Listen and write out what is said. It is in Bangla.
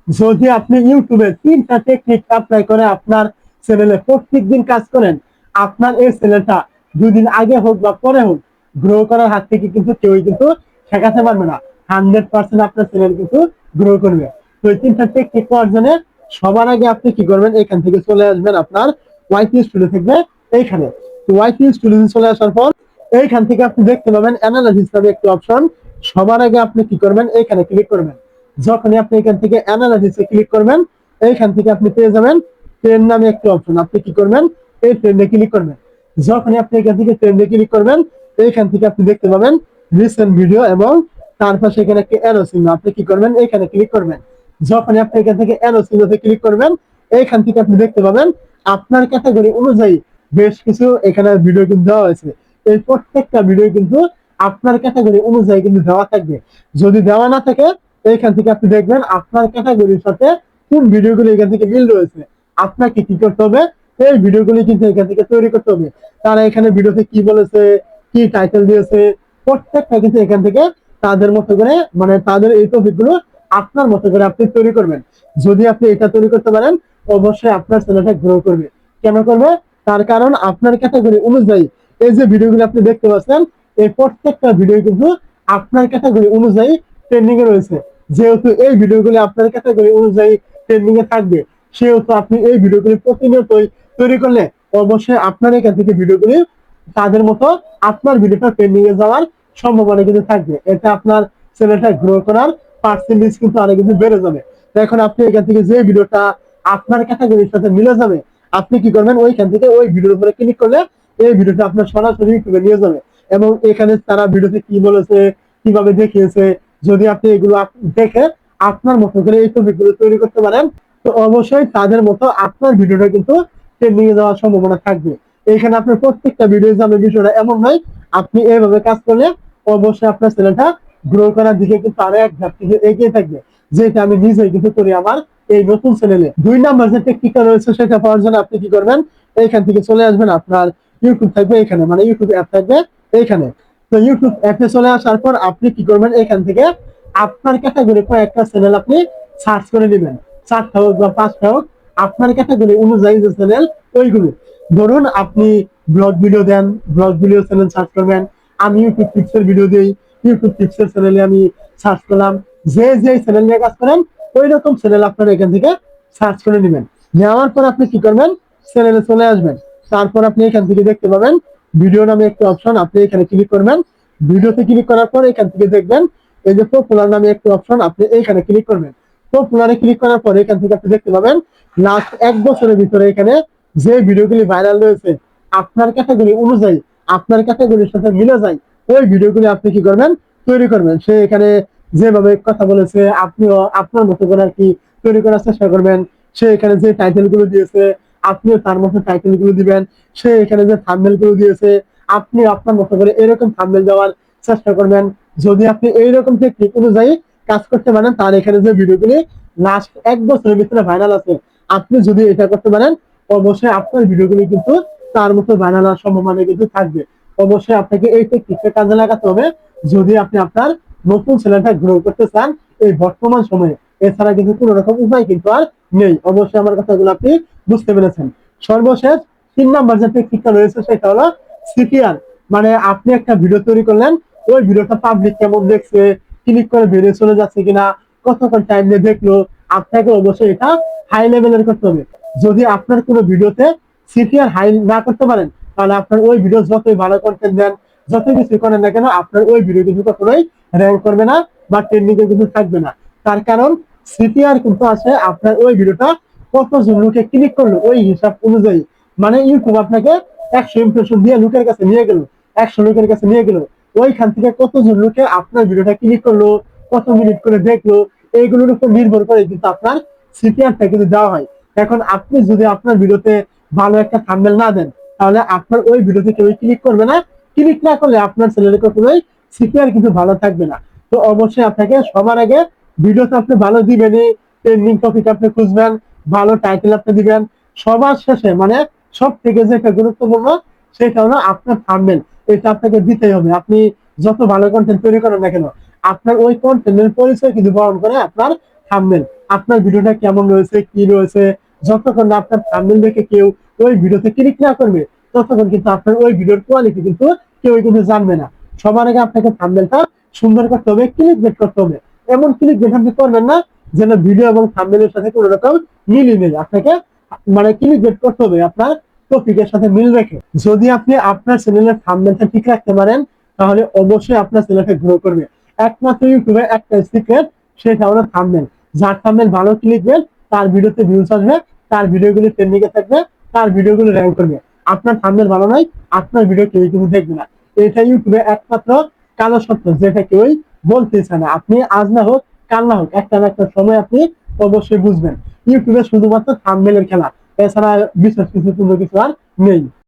যদি আপনি ইউটিউবে 3টা টেকনিক অ্যাপ্লাই করে আপনার চ্যানেলে প্রত্যেকদিন কাজ করেন, আপনার এই চ্যানেলটা 2 দিন আগে হোক বা পরে হোক গ্রো করার হাত থেকে কিন্তু কেউই কিন্তু ঠেকাতে পারবে না। 100% আপনার চ্যানেল কিন্তু গ্রো করবে। তো এই 3টা টেকনিক পাওয়ার জন্য সবার আগে আপনি কি করবেন, এখান থেকে চলে আসবেন আপনার ওয়াইটি স্টুডিও থাকবে এইখানে। তো ওয়াইটি স্টুডিও চলে আসার পর এইখান থেকে আপনি দেখতে পাবেন অ্যানালাইসিস নামে একটি অপশন। সবার আগে আপনি কি করবেন, এইখানে ক্লিক করবেন। যখনই আপনি এখান থেকে অ্যানালাইসিসে ক্লিক করবেন, এইখান থেকে আপনি পেয়ে যাবেন ট্রেন্ড নামে একটি অপশন। আপনি কি করবেন, এই ট্রেন্ডে ক্লিক করবেন। যখনই আপনি এখান থেকে ট্রেন্ডে ক্লিক করবেন, এইখান থেকে আপনি দেখতে পাবেন রিসেন্ট ভিডিও এবং তার পাশে এখানে একটি অ্যারো চিহ্ন। আপনি কি করবেন, এখানে ক্লিক করবেন। যখনই আপনি এখান থেকে অ্যারো চিহ্নতে ক্লিক করবেন, এইখান থেকে আপনি দেখতে পাবেন আপনার ক্যাটাগরি অনুযায়ী বেশ কিছু এখানে ভিডিও কিন্তু দেওয়া হয়েছে। এই প্রত্যেকটা ভিডিও কিন্তু আপনার ক্যাটাগরি অনুযায়ী কিন্তু দেওয়া থাকবে। যদি দেওয়া না থাকে, এইখান থেকে আপনি দেখবেন আপনার ক্যাটাগরির সাথে কোন ভিডিওগুলো এখান থেকে মিল রয়েছে। আপনাকে কি করতে হবে, এই ভিডিওগুলি কিন্তু এখান থেকে তৈরি করতে হবে। তারা এখানে ভিডিওতে কি বলেছে, কি টাইটেল দিয়েছে, প্রত্যেকটা কিন্তু এখান থেকে তাদের মতো করে, মানে তাদের এই টপিক গুলো আপনার মতো করে আপনি তৈরি করবেন। যদি আপনি এটা তৈরি করতে পারেন, অবশ্যই আপনার চ্যানেলটা গ্রো করবে। কেন করবে, তার কারণ আপনার ক্যাটাগরি অনুযায়ী এই যে ভিডিওগুলো আপনি দেখতে পাচ্ছেন, এই প্রত্যেকটা ভিডিও কিন্তু আপনার ক্যাটাগরি অনুযায়ী ট্রেন্ডিং এ রয়েছে। যেহেতু এই ভিডিওগুলি আপনার ক্যাটাগরি অনুযায়ী ট্রেন্ডিং এ থাকবে, সেহেতু আপনি এই ভিডিওগুলি প্রতিনিয়তই তৈরি করলে অবশ্যই আপনার এখান থেকে ভিডিওগুলি তাদের মতো আপনার ভিডিওটা ট্রেন্ডিং এ যাওয়ার সম্ভাবনা কিন্তু থাকবে। এতে আপনার চ্যানেলটা গ্রো করার পার্সেন্টেজ কিন্তু আরো কিন্তু বেড়ে যাবে। তো এখন আপনি এখান থেকে যে ভিডিওটা আপনার ক্যাটাগরির সাথে মিলে যাবে, আপনি কি করবেন, ওইখান থেকে ওই ভিডিওর উপরে ক্লিক করলে এই ভিডিওটা আপনার সরাসরি ইউটিউবে নিয়ে যাবে। এবং এখানে তারা ভিডিওতে কি বলেছে, কিভাবে দেখিয়েছে, যদি আপনি এগুলো দেখে আপনার মতো করে এই টপিকগুলো তৈরি করতে পারেন, তো অবশ্যই তাদের মতো আপনার ভিডিওটা কিন্তু ট্রেন্ডিং এ যাওয়ার সম্ভাবনা থাকবে। এখানে আপনার প্রত্যেকটা ভিডিও যাবে, বিষয়টা এমন নয়। আপনি এইভাবে কাজ করলে অবশ্যই আপনার চ্যানেলটা গ্রো করার দিকে কিন্তু আরো এক ধাপ থেকে এগিয়ে থাকবে, যেটা আমি নিজেই কিন্তু করি আমার এই নতুন চ্যানেলে। 2 নাম্বার যে টেকনিকটা রয়েছে সেটা পাওয়ার জন্য আপনি কি করবেন, এইখান থেকে চলে আসবেন আপনার ইউটিউব থাকবে এখানে, মানে ইউটিউব অ্যাপ থাকবে এইখানে। তো ইউটিউব অ্যাপে চলে আসার পর আপনি কি করবেন, এখান থেকে আপনার ক্যাটাগরি কয়েকটা চ্যানেল আপনি সার্চ করে নেবেন। 4টা হোক বা 5টা হোক, আপনার ক্যাটাগরি অনুযায়ী যে চ্যানেল ওইগুলো। ধরুন আপনি ব্লগ ভিডিও দেন, ব্লগ ভিডিও চ্যানেল সার্চ করবেন। আমি ইউটিউব টিপসের ভিডিও দিই, ইউটিউব টিপসের চ্যানেলে আমি সার্চ করলাম। যে যে চ্যানেল নিয়ে কাজ করেন ওই রকম চ্যানেল আপনারা এখান থেকে সার্চ করে নেবেন। নেওয়ার পর আপনি কি করবেন, চ্যানেলে চলে আসবেন। তারপর আপনি এখান থেকে দেখতে পাবেন ভিডিও নামে একটা অপশন। আপনি এখানে ক্লিক করবেন। ভিডিওতে ক্লিক করার পর এখান থেকে দেখবেন এই যে পপুলার নামে একটা অপশন, আপনি এইখানে ক্লিক করবেন। পপুলারে ক্লিক করার পর এখান থেকে আপনি দেখতে পাবেন লাস্ট 1 বছরের ভিতরে এখানে যে ভিডিওগুলি ভাইরাল রয়েছে, আপনার ক্যাটাগরি অনুযায়ী, আপনার ক্যাটাগরির সাথে মিলে যায়, ওই ভিডিওগুলি আপনি কি করবেন, তৈরি করবেন। সে এখানে যেভাবে কথা বলেছে, আপনিও আপনার মতো করে আর কি তৈরি করার চেষ্টা করবেন। সে এখানে যে টাইটেল গুলো দিয়েছে, আপনিও তার মতো টাইটেল গুলো দিবেন। সে এখানে যে থাম্বনেল গুলো দিয়েছে, আপনি আপনার মতো করে এরকম থাম্বনেল দেওয়ার চেষ্টা করবেন। যদি আপনি এইরকম টেকনিক অনুযায়ী কাজ করতে পারেন, তার এখানে যে ভিডিওগুলি লাস্ট 1 বছরের ভিতরে ভাইরাল আছে, আপনি যদি এটা করতে পারেন, অবশ্যই আপনার ভিডিওগুলি কিন্তু তার মতো ভাইরাল হওয়ার সম্ভাবনা কিন্তু থাকবে। অবশ্যই আপনাকে এই টেকনিকটা কাজে লাগাতে হবে যদি আপনি আপনার নতুন চ্যানেলটা গ্রো করতে চান এই বর্তমান সময়ে। এছাড়া কিন্তু কোন রকম উপায় কিন্তু আর নেই। অবশ্যই আমার কথাগুলো আপনি বুঝতে পেরেছেন। সর্বশেষ 3 নাম্বার যে টেকনিকটা রয়েছে সেটা হলো সিপিআর। মানে আপনি একটা ভিডিও তৈরি করলেন, ওই ভিডিওটা পাবলিক কেমন দেখছে, ক্লিক করে বেরিয়ে চলে যাচ্ছে কিনা, কতক্ষণ টাইম নিয়ে দেখলো, আপনাকে অবশ্যই এটা হাই লেভেলের করতে হবে। যদি আপনার কোনো ভিডিওতে সিপিআর হাই না করতে পারেন, তাহলে আপনার ওই ভিডিও যতই ভালো কন্টেন্ট দেন, যত কিছু করেন না কেন, আপনার ওই ভিডিও কিন্তু কখনোই র্যাঙ্ক করবে না বা ট্রেন্ডিং এ কিন্তু থাকবে না। তার কারণ সিপিআর কিন্তু আছে আপনার ওই ভিডিওটা কতজন লোকে ক্লিক করলো ওই হিসাব অনুযায়ী। মানে ইউটিউব আপনাকে 100 ইমপ্রেশন দিয়ে লোকের কাছে নিয়ে গেল, 100 লোকের কাছে নিয়ে গেল, ওইখান থেকে কতজন লোকে আপনার ভিডিওটা ক্লিক করলো, কত মিনিট করে দেখলো, এইগুলোর উপর নির্ভর করে কিন্তু আপনার সিপিআরটা কিন্তু দেওয়া হয়। এখন আপনি যদি আপনার ভিডিওতে ভালো একটা থাম্বনেল না দেন, তাহলে আপনার ওই ভিডিওতে কেউ ক্লিক করবে না। ক্লিক না করলে আপনার চ্যানেলে কখনোই সিপিআর কিন্তু ভালো থাকবে না। তো অবশ্যই আপনাকে সবার আগে ভিডিওতে আপনি ভালো দিবেনই, ট্রেন্ডিং টপিক আপনি খুঁজবেন, ভালো টাইটেল আপনি দিবেন। সবার শেষে মানে সব থেকে যেটা গুরুত্বপূর্ণ সেটা হলো আপনার থাম্বনেল। এটা আপনাকে দিতেই হবে। আপনি যত ভালো কন্টেন্ট তৈরি করেন না কেন, আপনার ওই কন্টেন্টের পরিচয় কিন্তু বহন করে আপনার থাম্বনেল। আপনার ভিডিওটা কেমন রয়েছে, কি রয়েছে, যতক্ষণ না আপনার থাম্বনেল দেখে কেউ ওই ভিডিওতে ক্লিক না করবে, ততক্ষণ কিন্তু আপনার ওই ভিডিওর কোয়ালিটি কিন্তু কেউ কিন্তু জানবে না। সবার আগে আপনাকে থাম্বনেলটা সুন্দর করতে হবে, ক্লিক বেট করতে হবে। এমন ক্লিক বেট আপনি করবেন না যেন ভিডিও এবং থাম্বনেলের সাথে কোনো রকম মিলই নেই। আপনাকে মানে ক্লিক বেট করতে হবে আপনার টপিকের সাথে মিল রেখে। যদি আপনি আপনার চ্যানেলের থাম্বনেলটা ঠিক রাখতে পারেন, তাহলে অবশ্যই আপনার চ্যানেলটা গ্রো করবে। একমাত্র ইউটিউবে একটা সিক্রেট, সেটা হলো থাম্বনেল। যার থাম্বনেল ভালো ক্লিকবেট, তার ভিডিওতে ভিউজ আসবে, তার ভিডিওগুলো ট্রেন্ডিং এ থাকবে, তার ভিডিওগুলো র্যাঙ্ক করবে। আপনার থাম্বনেল ভালো নয়, আপনার ভিডিও কেউ কিন্তু দেখবে না। এটা ইউটিউবে একমাত্র কালো সত্য, যেটা কেউই বলতে চায় না। আপনি আজ না হোক কাল না হোক, একটা না একটা সময় আপনি অবশ্যই বুঝবেন ইউটিউবে শুধুমাত্র থাম্বনেলের খেলা, এছাড়া বিশেষ কিছু আর নেই।